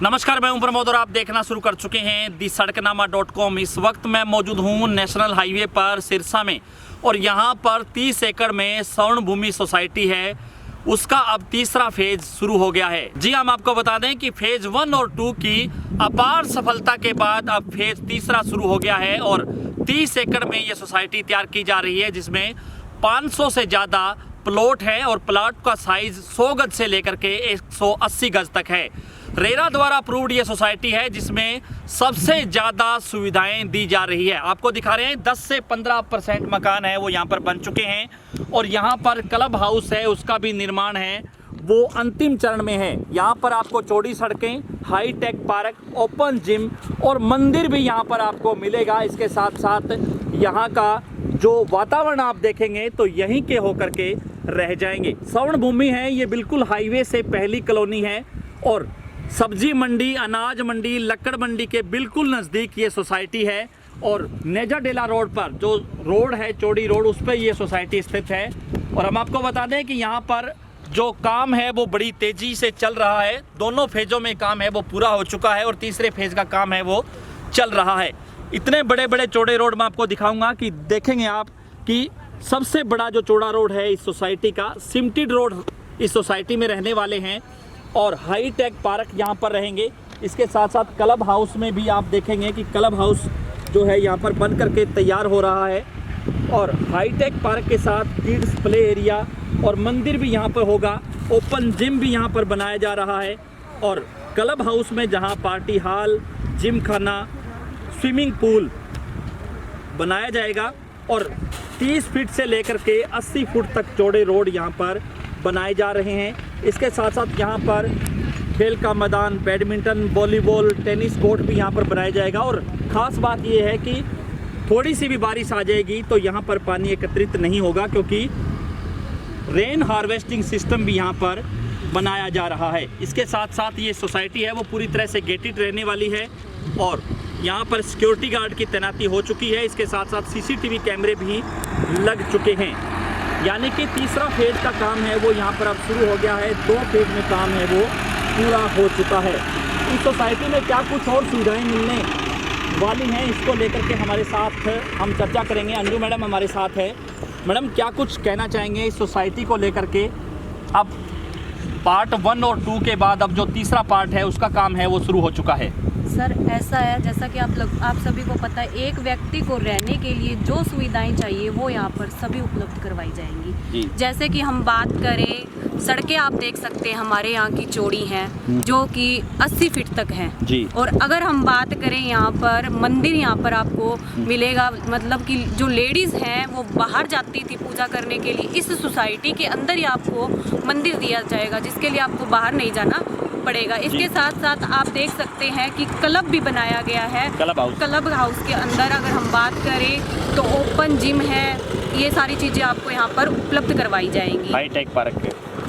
नमस्कार, मैं हूं प्रमोद और आप देखना शुरू कर चुके हैं दी सड़कनामा.com। इस वक्त मैं मौजूद हूं नेशनल हाईवे पर सिरसा में और यहां पर 30 एकड़ में स्वर्ण भूमि सोसाइटी है, उसका अब तीसरा फेज शुरू हो गया है। जी हम आपको बता दें कि फेज 1 और 2 की अपार सफलता के बाद अब फेज तीसरा शुरू हो गया है और 30 एकड़ में ये सोसाइटी तैयार की जा रही है, जिसमें 500 से ज़्यादा प्लॉट है और प्लॉट का साइज 100 गज से लेकर के 180 गज तक है। रेरा द्वारा अप्रूव्ड ये सोसाइटी है जिसमें सबसे ज़्यादा सुविधाएं दी जा रही है। आपको दिखा रहे हैं 10 से 15% मकान है वो यहाँ पर बन चुके हैं और यहाँ पर क्लब हाउस है, उसका भी निर्माण है, वो अंतिम चरण में है। यहाँ पर आपको चौड़ी सड़कें, high tech park, open gym और मंदिर भी यहाँ पर आपको मिलेगा। इसके साथ साथ यहाँ का जो वातावरण आप देखेंगे तो यहीं के होकर के रह जाएंगे। स्वर्ण भूमि है, ये बिल्कुल हाईवे से पहली कॉलोनी है और सब्जी मंडी, अनाज मंडी, लक्कड़ मंडी के बिल्कुल नज़दीक ये सोसाइटी है और नेजाडेला रोड पर जो रोड है, चौड़ी रोड, उस पर ये सोसाइटी स्थित है। और हम आपको बता दें कि यहाँ पर जो काम है वो बड़ी तेज़ी से चल रहा है। दोनों फेज़ों में काम है वो पूरा हो चुका है और तीसरे फेज़ का काम है वो चल रहा है। इतने बड़े बड़े चौड़े रोड मैं आपको दिखाऊंगा कि देखेंगे आप कि सबसे बड़ा जो चौड़ा रोड है इस सोसाइटी का, सिमटेड रोड इस सोसाइटी में रहने वाले हैं और हाई टेक पार्क यहाँ पर रहेंगे। इसके साथ साथ क्लब हाउस में भी आप देखेंगे कि क्लब हाउस जो है यहाँ पर बन करके तैयार हो रहा है और हाई टेक पार्क के साथ किड्स प्ले एरिया और मंदिर भी यहाँ पर होगा। ओपन जिम भी यहाँ पर बनाया जा रहा है और क्लब हाउस में जहाँ पार्टी हॉल, जिम खाना, स्विमिंग पूल बनाया जाएगा और 30 फीट से लेकर के 80 फुट तक चौड़े रोड यहाँ पर बनाए जा रहे हैं। इसके साथ साथ यहाँ पर खेल का मैदान, बैडमिंटन, वॉलीबॉल, टेनिस कोर्ट भी यहाँ पर बनाया जाएगा। और ख़ास बात ये है कि थोड़ी सी भी बारिश आ जाएगी तो यहाँ पर पानी एकत्रित नहीं होगा, क्योंकि रेन हार्वेस्टिंग सिस्टम भी यहाँ पर बनाया जा रहा है। इसके साथ साथ ये सोसाइटी है वो पूरी तरह से गेटेड रहने वाली है और यहाँ पर सिक्योरिटी गार्ड की तैनाती हो चुकी है। इसके साथ साथ CCTV कैमरे भी लग चुके हैं, यानी कि तीसरा फेज का काम है वो यहाँ पर अब शुरू हो गया है। 2 फेज में काम है वो पूरा हो चुका है। इस सोसाइटी में क्या कुछ और सुविधाएं मिलने वाली हैं, इसको लेकर के हमारे साथ हम चर्चा करेंगे। अंजू मैडम हमारे साथ है। मैडम, क्या कुछ कहना चाहेंगे इस सोसाइटी को लेकर के? अब पार्ट 1 और 2 के बाद अब जो तीसरा पार्ट है उसका काम है वो शुरू हो चुका है। सर, ऐसा है जैसा कि आप सभी को पता है, एक व्यक्ति को रहने के लिए जो सुविधाएं चाहिए वो यहाँ पर सभी उपलब्ध करवाई जाएंगी। जैसे कि हम बात करें, सड़कें आप देख सकते हैं हमारे यहाँ की चौड़ी हैं जो कि 80 फीट तक हैं जी। और अगर हम बात करें यहाँ पर मंदिर, यहाँ पर आपको मिलेगा, मतलब कि जो लेडीज़ हैं वो बाहर जाती थी पूजा करने के लिए, इस सोसाइटी के अंदर ही आपको मंदिर दिया जाएगा, जिसके लिए आपको बाहर नहीं जाना पड़ेगा। इसके साथ साथ आप देख सकते हैं कि क्लब भी बनाया गया है। क्लब हाउस के अंदर अगर हम बात करें तो ओपन जिम है, ये सारी चीज़ें आपको यहाँ पर उपलब्ध करवाई जाएंगी। हाईटेक पार्क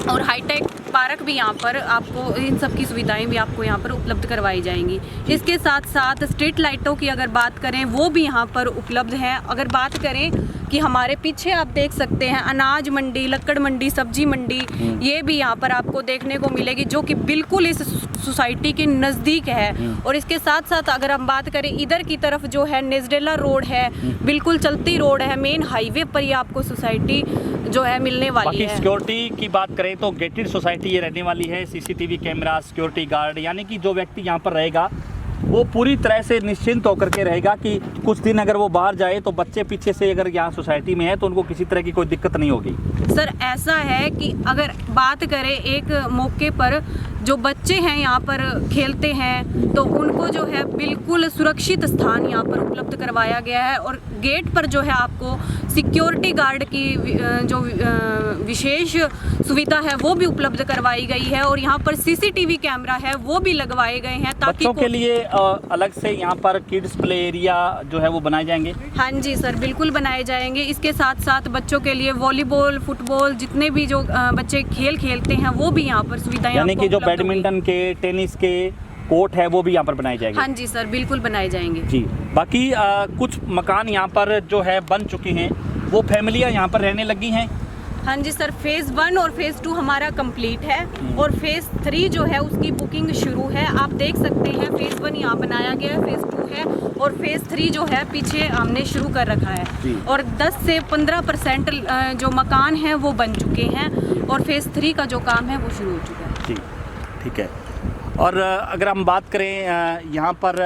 और हाईटेक पार्क भी यहाँ पर आपको, इन सब की सुविधाएं भी आपको यहाँ पर उपलब्ध करवाई जाएंगी। इसके साथ साथ स्ट्रीट लाइटों की अगर बात करें वो भी यहाँ पर उपलब्ध है। अगर बात करें कि हमारे पीछे आप देख सकते हैं अनाज मंडी, लक्कड़ मंडी, सब्जी मंडी, ये भी यहाँ पर आपको देखने को मिलेगी, जो कि बिल्कुल इस सोसाइटी के नज़दीक है। और इसके साथ साथ अगर हम बात करें इधर की तरफ जो है नेजाडेला रोड है, बिल्कुल चलती रोड है, मेन हाईवे पर ही आपको सोसाइटी जो है मिलने वाली है। सिक्योरिटी की बात करें तो गेटेड सोसाइटी ये रहने वाली है। CCTV कैमरा, सिक्योरिटी गार्ड, यानी कि जो व्यक्ति यहाँ पर रहेगा वो पूरी तरह से निश्चिंत होकर के रहेगा कि कुछ दिन अगर वो बाहर जाए तो बच्चे पीछे से अगर यहाँ सोसाइटी में है तो उनको किसी तरह की कोई दिक्कत नहीं होगी। सर, ऐसा है कि अगर बात करें एक मौके पर जो बच्चे हैं यहाँ पर खेलते हैं तो उनको जो है बिल्कुल सुरक्षित स्थान यहाँ पर उपलब्ध करवाया गया है और गेट पर जो है आपको सिक्योरिटी गार्ड की जो विशेष सुविधा है वो भी उपलब्ध करवाई गई है और यहाँ पर CCTV कैमरा है वो भी लगवाए गए हैं ताकि बच्चों के लिए अलग से यहाँ पर किड्स प्ले एरिया जो है वो बनाए जाएंगे। हाँ जी सर, बिल्कुल बनाए जाएंगे। इसके साथ साथ बच्चों के लिए वॉलीबॉल, फुटबॉल, जितने भी जो बच्चे खेल खेलते हैं वो भी यहाँ पर सुविधाएं, यानी कि जो बैडमिंटन के, टेनिस के कोर्ट है वो भी यहाँ पर बनाए जाएंगे। हाँ जी सर, बिल्कुल बनाए जाएंगे जी। बाकी कुछ मकान यहाँ पर जो है बन चुके हैं, वो फैमिलियाँ यहाँ पर रहने लगी हैं। हाँ जी सर, फेज़ 1 और फेज़ 2 हमारा कंप्लीट है और फेज़ 3 जो है उसकी बुकिंग शुरू है। आप देख सकते हैं फेज़ 1 यहाँ बनाया गया है, फेज़ 2 है और फेज़ 3 जो है पीछे हमने शुरू कर रखा है और 10 से 15% जो मकान हैं वो बन चुके हैं और फेज़ 3 का जो काम है वो शुरू हो चुका है। जी, ठीक है। और अगर हम बात करें यहाँ पर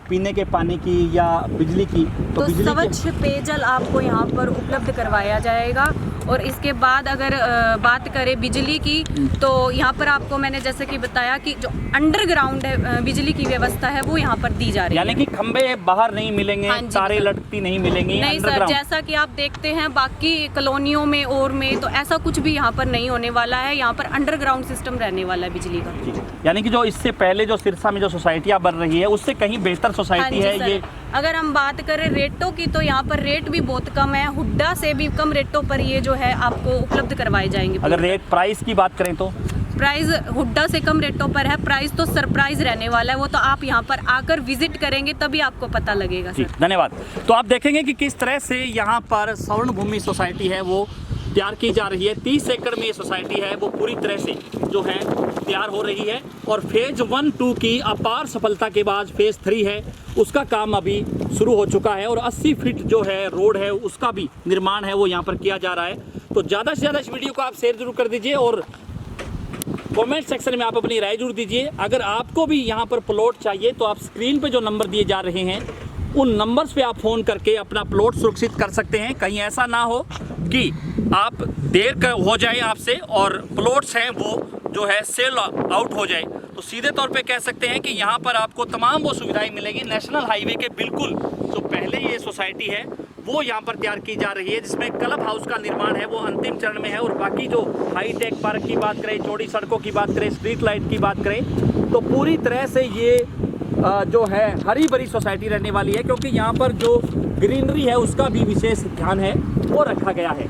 पीने के पानी की या बिजली की, तो बिजली स्वच्छ पेयजल आपको यहाँ पर उपलब्ध करवाया जाएगा। और इसके बाद अगर बात करें बिजली की, तो यहाँ पर आपको मैंने जैसे कि बताया कि जो अंडरग्राउंड है बिजली की व्यवस्था है वो यहाँ पर दी जा रही है। यानी कि खंभे बाहर नहीं मिलेंगे, हाँ तारे लटकती नहीं मिलेंगी। नहीं सर, जैसा कि आप देखते हैं बाकी कॉलोनियों में और में तो ऐसा कुछ भी यहाँ पर नहीं होने वाला है। यहाँ पर अंडरग्राउंड सिस्टम रहने वाला है बिजली का। यानी कि जो इससे पहले जो सिरसा में जो सोसाइटियाँ बन रही है उससे कहीं बेहतर सोसाइटी है ये। अगर हम बात करें रेटों की, तो यहाँ पर रेट भी बहुत कम है, हुड्डा से भी कम रेटों पर ये जो है आपको उपलब्ध करवाए जाएंगे। अगर रेट प्राइस की बात करें तो प्राइस हुड्डा से कम रेटों पर है। प्राइस तो सरप्राइज रहने वाला है, वो तो आप यहाँ पर आकर विजिट करेंगे तभी आपको पता लगेगा। जी, धन्यवाद। तो आप देखेंगे कि किस तरह से यहाँ पर स्वर्ण भूमि सोसाइटी है वो तैयार की जा रही है। 30 एकड़ में ये सोसाइटी है वो पूरी तरह से जो है तैयार हो रही है और फेज 1-2 की अपार सफलता के बाद फेज 3 है उसका काम अभी शुरू हो चुका है और 80 फीट जो है रोड है उसका भी निर्माण है वो यहाँ पर किया जा रहा है। तो ज़्यादा से ज़्यादा इस वीडियो को आप शेयर जरूर कर दीजिए और कमेंट सेक्शन में आप अपनी राय जरूर दीजिए। अगर आपको भी यहाँ पर प्लॉट चाहिए तो आप स्क्रीन पे जो नंबर दिए जा रहे हैं उन नंबर्स पे आप फ़ोन करके अपना प्लॉट सुरक्षित कर सकते हैं। कहीं ऐसा ना हो कि आप देर हो जाए आपसे और प्लॉट्स हैं वो जो है सेल आउट हो जाए। तो सीधे तौर पे कह सकते हैं कि यहाँ पर आपको तमाम वो सुविधाएं मिलेंगी। नेशनल हाईवे के बिल्कुल जो पहले ये सोसाइटी है वो यहाँ पर तैयार की जा रही है, जिसमें क्लब हाउस का निर्माण है वो अंतिम चरण में है और बाकी जो हाईटेक पार्क की बात करें, चौड़ी सड़कों की बात करें, स्ट्रीट लाइट की बात करें, तो पूरी तरह से ये जो है हरी भरी सोसाइटी रहने वाली है, क्योंकि यहाँ पर जो ग्रीनरी है उसका भी विशेष ध्यान है वो रखा गया है।